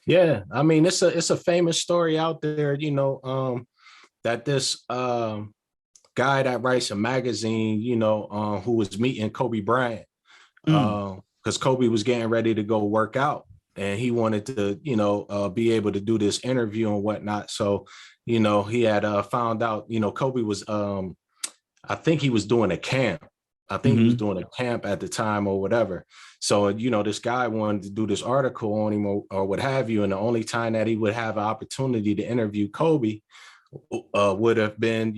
Yeah, I mean it's a famous story out there, that this guy that writes a magazine, who was meeting Kobe Bryant, Mm, because Kobe was getting ready to go work out, and he wanted to, be able to do this interview and whatnot. So, he had found out, Kobe was, I think he was doing a camp. I think he was mm-hmm, doing a camp at the time or whatever. So, this guy wanted to do this article on him or what have you. And the only time that he would have an opportunity to interview Kobe would have been,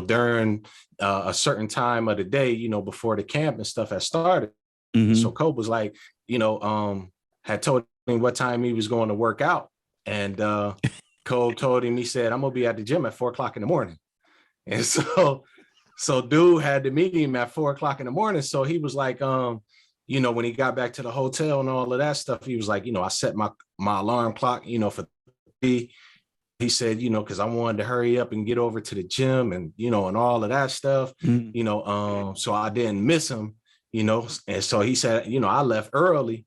during a certain time of the day, before the camp and stuff had started. So mm-hmm. Kobe was like, had told him what time he was going to work out. And Kobe told him, he said, I'm going to be at the gym at 4 o'clock in the morning. And so dude had to meet him at 4 o'clock in the morning. So he was like, when he got back to the hotel and all of that stuff, he was like, I set my alarm clock, for 3. He said, because I wanted to hurry up and get over to the gym and, and all of that stuff, Mm-hmm. so I didn't miss him, and so he said, I left early,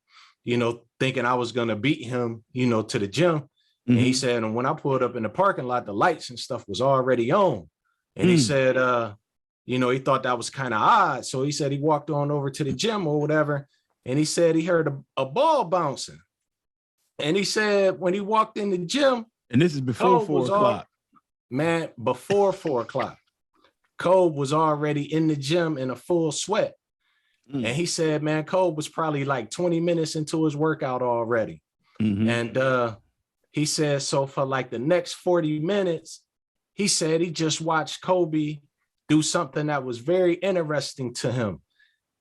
thinking I was going to beat him, to the gym. And he said, and when I pulled up in the parking lot, the lights and stuff was already on. And he said, he thought that was kind of odd. So he said he walked on over to the gym or whatever. And he said he heard a ball bouncing. And he said when he walked in the gym, And this is before 4 o'clock. Before 4 o'clock, Kobe was already in the gym in a full sweat. And he said, man, Kobe was probably like 20 minutes into his workout already. Mm-hmm. And he said, so for like the next 40 minutes, he said he just watched Kobe do something that was very interesting to him.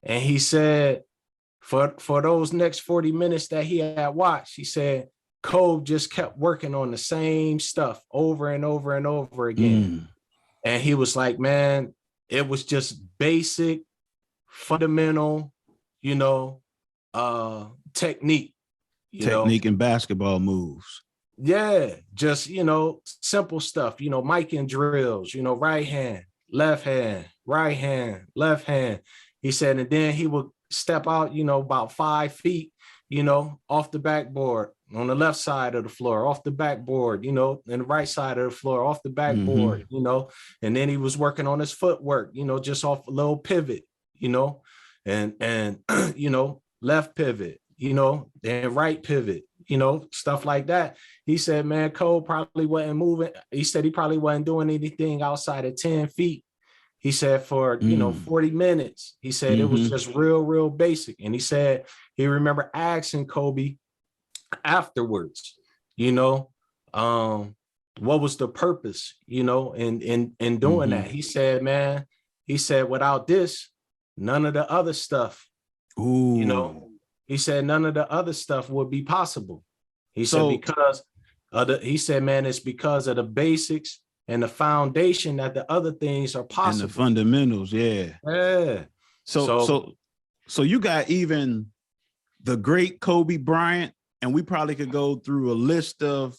And he said, for those next 40 minutes that he had watched, he said, Kobe just kept working on the same stuff over and over and over again. And he was like, man, it was just basic, fundamental, technique. Technique and basketball moves. Yeah, just, simple stuff, mic drills, right hand, left hand, right hand, left hand. He said, and then he would step out, about 5 feet, off the backboard on the left side of the floor, off the backboard, and the right side of the floor, off the backboard, and then he was working on his footwork, just off a little pivot, and left pivot, then right pivot, stuff like that. He said, man, Cole probably wasn't moving. He said he probably wasn't doing anything outside of 10 feet. He said for, 40 minutes, he said it was just real basic. And he said he remember asking Kobe afterwards, what was the purpose, in doing that? He said, man, without this, none of the other stuff, he said none of the other stuff would be possible. He said because he said, man, it's because of the basics and the foundation that the other things are possible. And the fundamentals, yeah. Yeah. So you got even the great Kobe Bryant, and we probably could go through a list of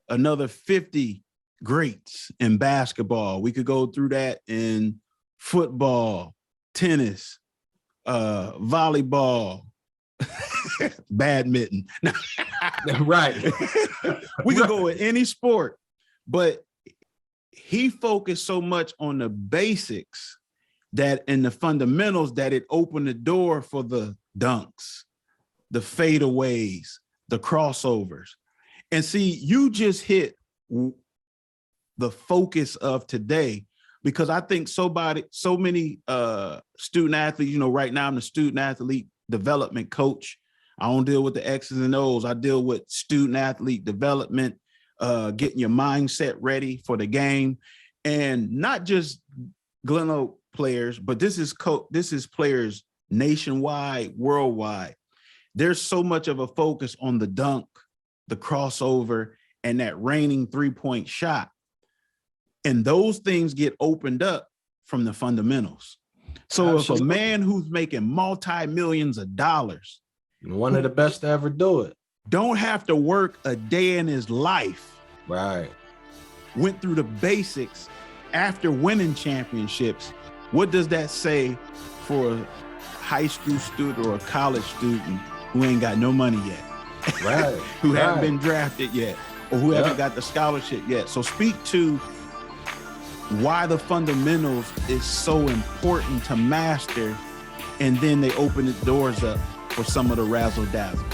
another 50 greats in basketball. We could go through that in football, tennis, volleyball, badminton. Right. We could go with any sport, but he focused so much on the basics that and the fundamentals that it opened the door for the dunks, the fadeaways, the crossovers. And see, you just hit the focus of today, because I think so many student athletes, right now I'm the student athlete development coach. I don't deal with the X's and O's. I deal with student athlete development, getting your mindset ready for the game, and not just Glen Oak players, but this is players nationwide, worldwide. There's so much of a focus on the dunk, the crossover, and that reigning 3-point shot. And those things get opened up from the fundamentals. So Absolutely. If a man who's making multi-millions of dollars, one of the best to ever do it, don't have to work a day in his life, right, went through the basics after winning championships, what does that say for a high school student or a college student who ain't got no money yet, Right. who right. haven't been drafted yet, or who haven't got the scholarship yet. So speak to why the fundamentals is so important to master, and then they open the doors up for some of the razzle dazzle.